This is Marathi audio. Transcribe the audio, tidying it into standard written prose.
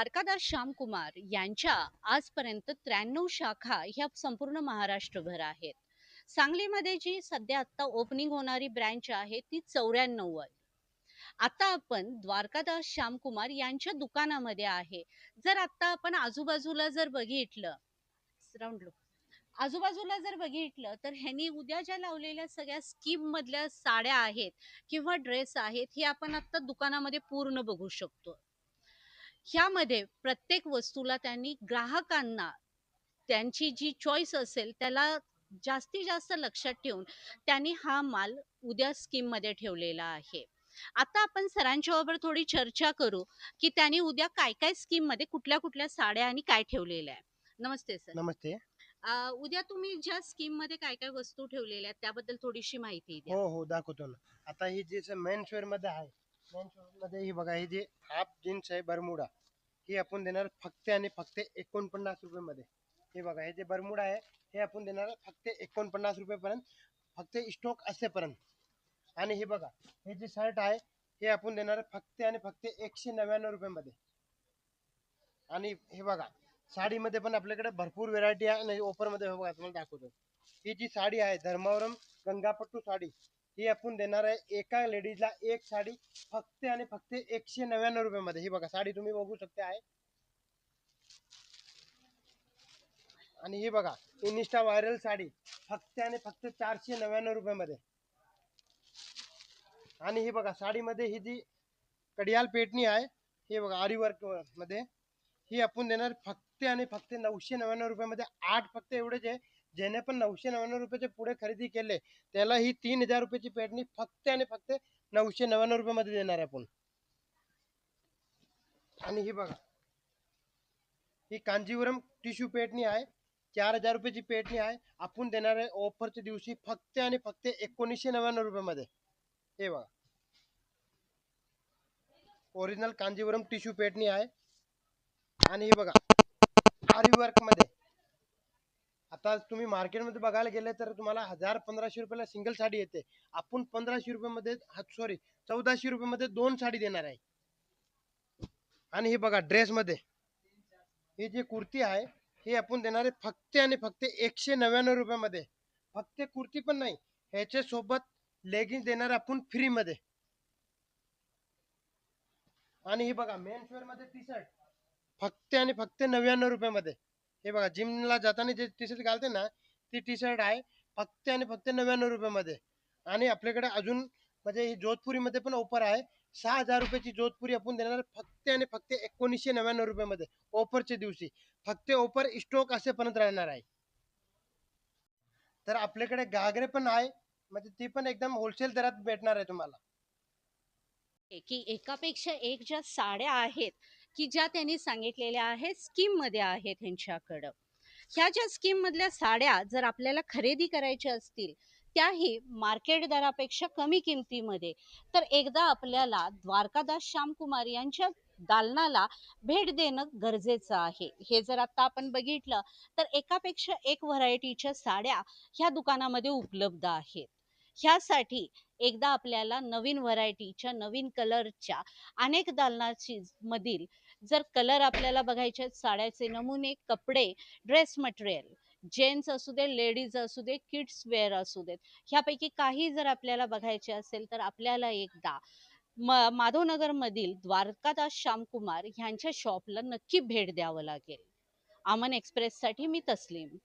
द्वारकादास श्यामकुमार यांच्या आजपर्यंत 93 शाखा ह्या संपूर्ण महाराष्ट्रभर आहेत. सांगलीमध्ये जी सध्या आता ओपनिंग होणारी ब्रँच आहे ती 94 आहे. आता आपण द्वारकादास श्यामकुमार यांच्या दुकानामध्ये आहे. जर आता आपण आजूबाजूला जर बघितलं, राऊंड आजूबाजूला जर बघितलं तर ह्यांनी उद्या ज्या लावलेल्या सगळ्या स्कीम मधल्या साड्या आहेत किंवा ड्रेस आहेत हे आपण आता दुकानामध्ये पूर्ण बघू शकतो. ह्यामध्ये प्रत्येक वस्तूला त्यांनी ग्राहकांना त्यांची जी चॉईस असेल त्याला जास्तीत जास्त लक्षात ठेवून त्यांनी हा माल उद्या स्कीम मध्ये ठेवलेला आहे. आता आपण सरांच्या बरोबर थोडी चर्चा करू की त्यांनी उद्या काय काय स्कीम मध्ये कुठल्या कुठल्या साड्या आणि काय ठेवलेल्या आहे. नमस्ते सर. नमस्ते. उद्या तुम्ही ज्या स्कीम मध्ये काय काय वस्तू ठेवलेल्या आहेत त्याबद्दल थोडीशी माहिती द्या. हो, दाखवतो ना. आता ही जे मेन्स वेअरमध्ये आहे, मेन्स वेअरमध्ये ही बघा, ही जी हाफ जीन्स आहे बरमुडा, ही आपण देणार फक्त आणि फक्त 49 मध्ये. हे बघा, हे जे बरमुडा आहे हे आपण देणार फक्त 49 पर्यंत, फक्त स्टॉक असेपर्यंत. आणि हे बघा, हे जे शर्ट आहे हे आपण देणार फक्त आणि फक्त 199 मध्ये. आणि हे बघा, साडीमध्ये पण आपल्याकडे भरपूर व्हेरायटी आहे. आणि ऑफरमध्ये बघा तुम्हाला दाखवतो, ही जी साडी आहे धर्मावरम गंगापट्टू साडी, ही आपण देणार आहे एका लेडीजला एक साडी फक्त आणि फक्त 199 मध्ये. ही बघा साडी तुम्ही बघू शकता आहे. आणि ही बघा, इन्स्टा व्हायरल साडी फक्त आणि फक्त 499 मध्ये. आणि ही बघा, साडीमध्ये ही जी कडियाल पेटणी आहे, हे बघा आरी वर्क मध्ये, ही आपण देणार फक्त आणि फक्त 999 मध्ये. आठ फक्त एवढेच आहे, ज्याने पण 999 पुढे खरेदी केले त्याला ही 3000 पेटणी फक्त आणि फक्त 999 मध्ये देणार आहे आपण. आणि ही बघा, ही कांजीवरम टिश्यू पेटणी आहे, 4000 पेटणी आहे. आपण देणार आहे ऑफरच्या दिवशी फक्त आणि फक्त 1999 मध्ये. हे बघा, ओरिजिनल कांजीवरम टिश्यू पेटणी आहे. आणि हे बघा, आरी वर्क मध्ये. आता तुम्ही मार्केटमध्ये बघायला गेले तर तुम्हाला 1000-1500 सिंगल साडी येते. आपण 1500 मध्ये, सॉरी, 1400 मध्ये 2 साडी देणार आहे. आणि हे बघा, ड्रेस मध्ये ही जी कुर्ती आहे ही आपण देणार आहे फक्त आणि फक्त 199 मध्ये. फक्त कुर्ती पण नाही, ह्याच्या सोबत लेगिंग देणार आपण फ्री मध्ये. आणि हे बघा, मेन्स वेअर मध्ये टी शर्ट फक्त आणि फक्त 99 मध्ये. हे बघा, जिमला जाताना जे टी शर्ट घालते ना, ती टी शर्ट आहे फक्त आणि फक्त 99 मध्ये. आणि आपल्याकडे अजून म्हणजे ही जोधपुरीमध्ये पण ऑफर आहे. 6000 जोधपुरी आपण देणार फक्त आणि फक्त 1999 मध्ये, ऑफरच्या दिवशी. फक्त ऑफर स्टॉक असेपर्यंत राहणार आहे. तर आपल्याकडे घागरे पण आहे, म्हणजे ती पण एकदम होलसेल दरात भेटणार आहे तुम्हाला. की एकापेक्षा एक ज्या साड्या आहेत की ज्या त्यांनी सांगितलेल्या आहेत स्कीम मध्ये आहेत ह्यांच्याकडं. ह्या ज्या स्कीम मधल्या साड्या जर आपल्याला खरेदी करायच्या असतील त्याही मार्केट दरापेक्षा कमी किमतीमध्ये, तर एकदा आपल्याला द्वारकादास श्यामकुमार यांच्या दालनाला भेट देणं गरजेचं आहे. हे जर आता आपण बघितलं तर एकापेक्षा एक व्हरायटीच्या साड्या ह्या दुकानामध्ये उपलब्ध आहेत. ह्यासाठी एकदा आपल्याला नवीन व्हरायटीच्या नवीन कलरच्या अनेक दालनाची मधील जर कलर आपल्याला बघायचे आहेत, साड्याचे नमुने, कपडे, ड्रेस मटेरियल, जेंट्स असू दे, लेडीज असू दे, किड्स वेअर असू देत, ह्यापैकी काही जर आपल्याला बघायचे असेल तर आपल्याला एकदा माधवनगर मधील द्वारकादास श्यामकुमार ह्यांच्या शॉपला नक्की भेट द्यावं लागेल. अमन एक्सप्रेस साठी मी तस्लीम.